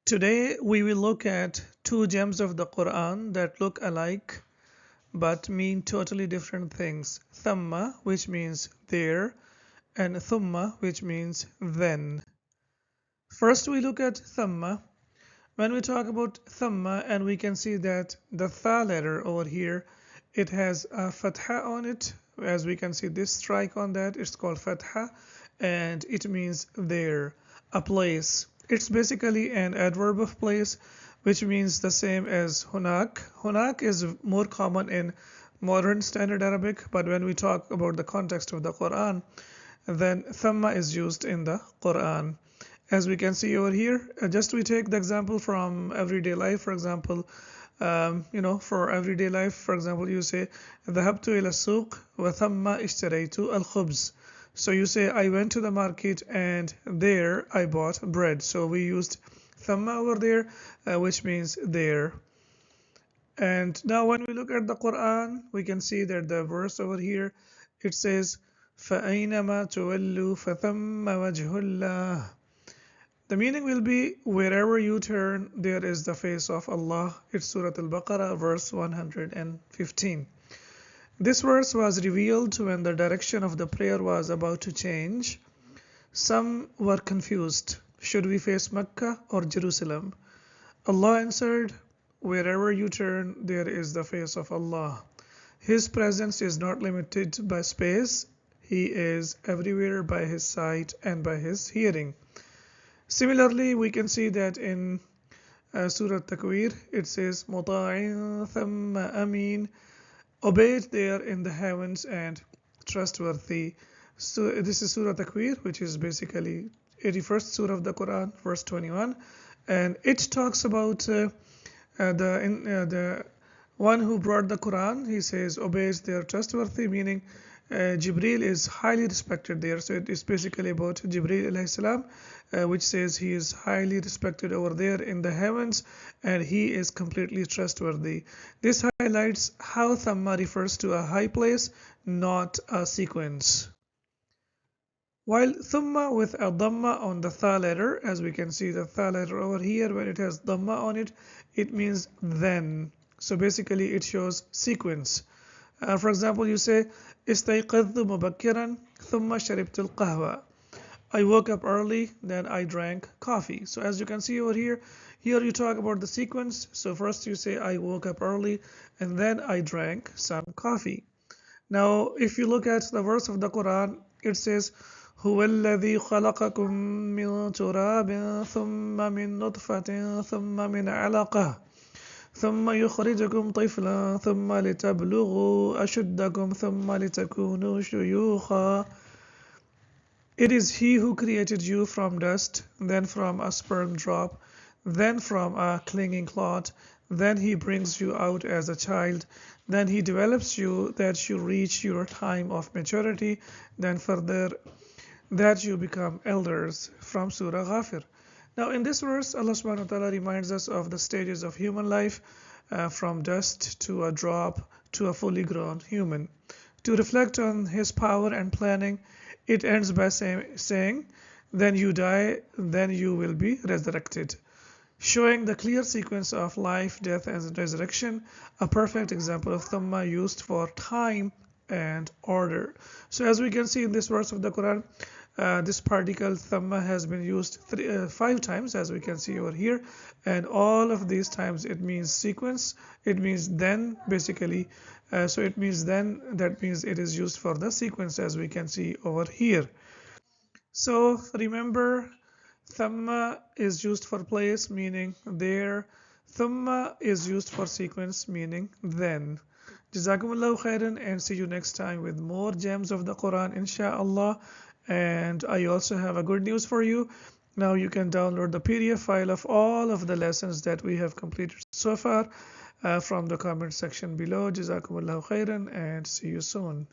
Today we will look at two gems of the Quran that look alike but mean totally different things. Thamma, which means there, and thumma, which means then. First we look at thamma. When we talk about thamma, and we can see that the tha letter over here, it has a fatha on it. As we can see this strike on that, it's called fatha, and it means there, a place. It's basically an adverb of place, which means the same as hunak. Hunak is more common in modern standard Arabic, but when we talk about the context of the Quran, then thamma is used in the Quran. As we can see over here, just we take the example from everyday life. For example, for everyday life, for example, you say ذهبت إلى السوق وثم اشتريت الخبز. So you say I went to the market and there I bought bread. So we used thamma over there, which means there. And now when we look at the Quran, we can see that the verse over here, it says فَأَيْنَمَا تُوَلُّوا فَثَمَّ وَجْهُ اللَّهِ. The meaning will be wherever you turn, there is the face of Allah. It's Surah Al-Baqarah, verse 115. This verse was revealed when the direction of the prayer was about to change. Some were confused. Should we face Mecca or Jerusalem? Allah answered, wherever you turn, there is the face of Allah. His presence is not limited by space. He is everywhere by His sight and by His hearing. Similarly, we can see that in Surah Takwir, it says, مُطَاعٍ ثَمَّ أَمِينٍ, obeyed there in the heavens and trustworthy. So this is Surah Takwir, which is basically 81st Surah of the Quran, verse 21. And it talks about the one who brought the Quran. He says, obeys there trustworthy, meaning Jibril is highly respected there. So it is basically about Jibril alayhi salam, which says he is highly respected over there in the heavens and he is completely trustworthy. This highlights how thamma refers to a high place, not a sequence. While thumma with a dhamma on the tha letter, as we can see the tha letter over here, when it has dhamma on it, it means then. So basically it shows sequence. For example, you say استيقظت مبكرا ثم شربت القهوة. I woke up early, then I drank coffee. So as you can see over here, you talk about the sequence. So first you say I woke up early and then I drank some coffee. Now if you look at the verse of the Quran, it says هو الذي خلقكم من تراب ثم من نطفة ثم من علقة ثم يخرجكم طفلا ثم لتبلغوا أشدكم ثم لتكونوا شيوخا. It is He who created you from dust, then from a sperm drop, then from a clinging clot, then He brings you out as a child, then He develops you that you reach your time of maturity, then further that you become elders. From Surah Ghafir. Now in this verse, Allah subhanahu wa ta'ala reminds us of the stages of human life, from dust to a drop to a fully grown human. To reflect on His power and planning, it ends by saying, then you die, then you will be resurrected. Showing the clear sequence of life, death and resurrection, a perfect example of thamma used for time and order. So as we can see in this verse of the Quran, this particle thamma has been used 5 times, as we can see over here, and all of these times it means sequence. It means then, basically. So it means then, that means it is used for the sequence, as we can see over here. So remember, thamma is used for place, meaning there. Thumma is used for sequence, meaning then. Jazakumullahu khairan, and see you next time with more gems of the Quran, inshallah. And I also have a good news for you. Now you can download the PDF file of all of the lessons that we have completed so far from the comment section below. Jazakumullahu khairan, and see you soon.